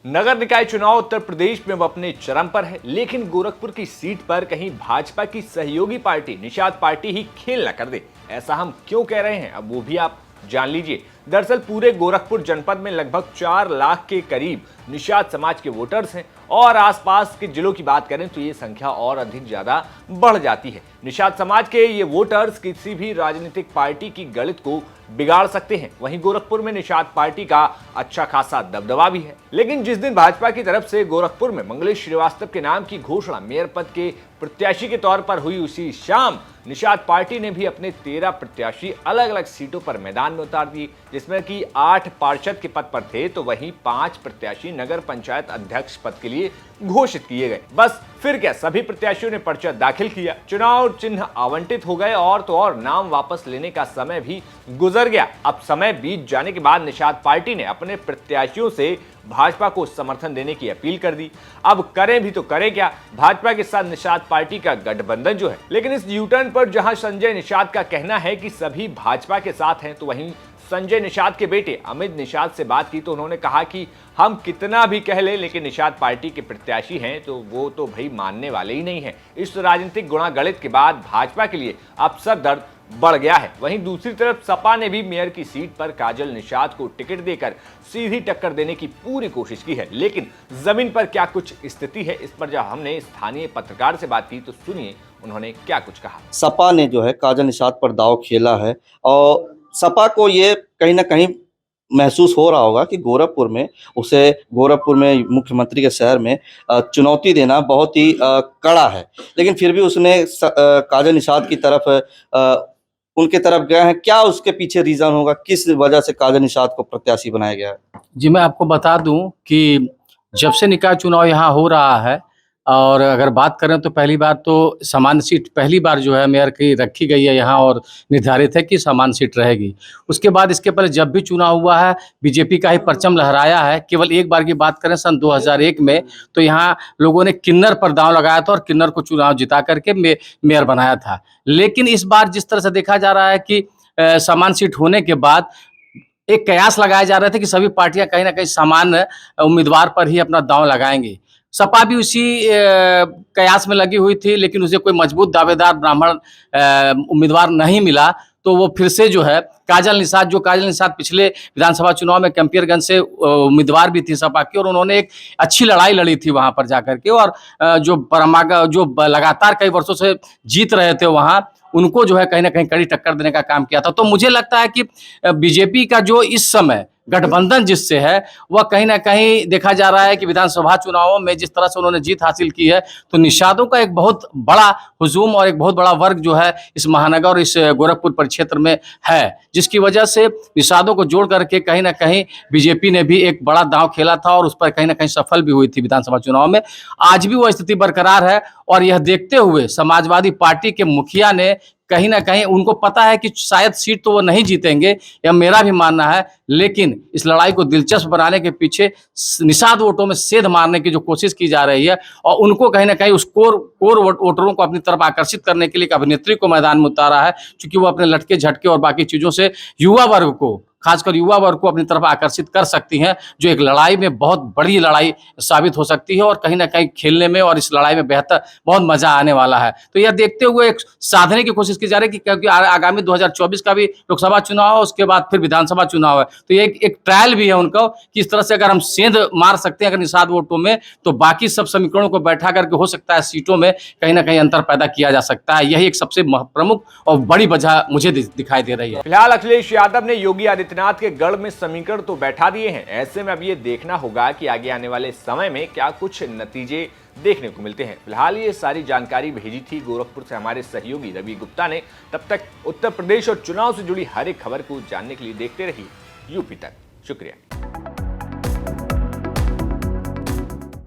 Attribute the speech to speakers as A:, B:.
A: नगर निकाय चुनाव उत्तर प्रदेश में अब अपने चरम पर है, लेकिन गोरखपुर की सीट पर कहीं भाजपा की सहयोगी पार्टी निषाद पार्टी ही खेल न कर दे। ऐसा हम क्यों कह रहे हैं, अब वो भी आप जान लीजिए। दरअसल पूरे गोरखपुर जनपद में लगभग 4 लाख के करीब निषाद समाज के वोटर्स हैं और आसपास के जिलों की बात करें तो ये संख्या और अधिक ज्यादा बढ़ जाती है। निषाद समाज के ये वोटर्स किसी भी राजनीतिक पार्टी की गणित को बिगाड़ सकते हैं। वहीं गोरखपुर में निषाद पार्टी का अच्छा खासा दबदबा भी है, लेकिन जिस दिन भाजपा की तरफ से गोरखपुर में मंगलेश श्रीवास्तव के नाम की घोषणा मेयर पद के प्रत्याशी के तौर पर हुई, उसी शाम निषाद पार्टी ने भी अपने 13 प्रत्याशी अलग अलग सीटों पर मैदान में उतार दिए, जिसमें कि 8 पार्षद के पद पर थे तो वहीं 5 प्रत्याशी नगर पंचायत अध्यक्ष पद के लिए घोषित किए गए। बस फिर क्या, सभी प्रत्याशियों ने पर्चा दाखिल किया, चुनाव चिन्ह आवंटित हो गए और तो और नाम वापस लेने का समय भी गुजर गया। अब समय बीत जाने के बाद निषाद पार्टी ने अपने प्रत्याशियों से भाजपा को समर्थन देने की अपील कर दी। अब करें भी तो करें क्या, भाजपा के साथ निषाद पार्टी का गठबंधन जो है। लेकिन इस यूटर्न पर जहां संजय निषाद का कहना है कि सभी भाजपा के साथ हैं, तो वहीं संजय निषाद के बेटे अमित निषाद से बात की तो उन्होंने कहा कि हम कितना भी कह लें, लेकिन निषाद पार्टी के प्रत्याशी हैं तो वो तो भाई मानने वाले ही नहीं हैं। इस राजनीतिक गुणागणित के बाद भाजपा के लिए अब सर दर्द बढ़ गया है। वहीं दूसरी तरफ सपा ने भी मेयर की सीट पर काजल निषाद को टिकट देकर सीधी टक्कर देने की पूरी कोशिश की है, लेकिन जमीन पर क्या कुछ स्थिति है, इस पर जब हमने स्थानीय पत्रकार से बात की तो सुनिए उन्होंने क्या कुछ कहा।
B: सपा ने जो है काजल निषाद पर दांव खेला है और सपा को ये कहीं ना कहीं महसूस हो रहा होगा कि गोरखपुर में मुख्यमंत्री के शहर में चुनौती देना बहुत ही कड़ा है, लेकिन फिर भी उसने काजल निषाद की तरफ उनके तरफ गया है। क्या उसके पीछे रीजन होगा, किस वजह से काजल निषाद को प्रत्याशी बनाया गया है?
C: जी, मैं आपको बता दूं कि जब से निकाय चुनाव यहाँ हो रहा है और अगर बात करें तो पहली बार तो समान सीट पहली बार जो है मेयर की रखी गई है यहाँ और निर्धारित है कि समान सीट रहेगी। उसके बाद इसके पहले जब भी चुनाव हुआ है बीजेपी का ही परचम लहराया है। केवल एक बार की बात करें सन 2001 में तो यहाँ लोगों ने किन्नर पर दांव लगाया था और किन्नर को चुनाव जिता करके मेयर बनाया था। लेकिन इस बार जिस तरह से देखा जा रहा है कि समान सीट होने के बाद एक कयास लगाया जा रहा था कि सभी पार्टियां कहीं ना कहीं समान उम्मीदवार पर ही अपना दांव लगाएंगे। सपा भी उसी कयास में लगी हुई थी, लेकिन उसे कोई मजबूत दावेदार ब्राह्मण उम्मीदवार नहीं मिला, तो वो फिर से जो है काजल निषाद पिछले विधानसभा चुनाव में कैंपियरगंज से उम्मीदवार भी थी सपा की और उन्होंने एक अच्छी लड़ाई लड़ी थी वहां पर जाकर के और जो लगातार कई वर्षों से जीत रहे थे वहां, उनको जो है कहीं ना कहीं कड़ी टक्कर देने का काम किया था। तो मुझे लगता है कि बीजेपी का जो इस समय गठबंधन जिससे है वह कहीं ना कहीं देखा जा रहा है कि विधानसभा चुनावों में जिस तरह से उन्होंने जीत हासिल की है तो निषादों का एक बहुत बड़ा हुजूम और एक बहुत बड़ा वर्ग जो है इस महानगर और इस गोरखपुर परिक्षेत्र में है, जिसकी वजह से निषादों को जोड़ करके कहीं ना कहीं बीजेपी ने भी एक बड़ा दांव खेला था और उस पर कहीं ना कहीं सफल भी हुई थी विधानसभा चुनाव में। आज भी वह स्थिति बरकरार है और यह देखते हुए समाजवादी पार्टी के मुखिया ने कहीं ना कहीं उनको पता है कि शायद सीट तो वो नहीं जीतेंगे, यह मेरा भी मानना है, लेकिन इस लड़ाई को दिलचस्प बनाने के पीछे निषाद वोटों में सेध मारने की जो कोशिश की जा रही है और उनको कहीं ना कहीं उस कोर वोटरों को अपनी तरफ आकर्षित करने के लिए एक अभिनेत्री को मैदान में उतारा है, क्योंकि वो अपने लटके झटके और बाकी चीजों से युवा वर्ग को, खासकर युवा वर्ग को अपनी तरफ आकर्षित कर सकती हैं, जो एक लड़ाई में बहुत बड़ी लड़ाई साबित हो सकती है और कहीं ना कहीं खेलने में और इस लड़ाई में बेहतर बहुत मजा आने वाला है। तो यह देखते हुए एक साधने की कोशिश की जा रही है कि क्योंकि आगामी 2024 का भी लोकसभा चुनाव है, उसके बाद फिर विधानसभा चुनाव है, तो ये एक ट्रायल भी है उनको कि इस तरह से अगर हम सेंध मार सकते हैं अगर निषाद वोटों में, तो बाकी सब समीकरणों को बैठा करके हो सकता है सीटों में कहीं ना कहीं अंतर पैदा किया जा सकता है। यही एक सबसे प्रमुख और बड़ी वजह मुझे दिखाई दे रही है।
A: फिलहाल अखिलेश यादव ने योगी आदित्यनाथ के गढ़ में समीकरण तो बैठा दिए हैं, ऐसे में अब ये देखना होगा कि आगे आने वाले समय में क्या कुछ नतीजे देखने को मिलते हैं। फिलहाल ये सारी जानकारी भेजी थी गोरखपुर से हमारे सहयोगी रवि गुप्ता ने। तब तक उत्तर प्रदेश और चुनाव से जुड़ी हर एक खबर को जानने के लिए देखते रहिए यूपी तक। शुक्रिया।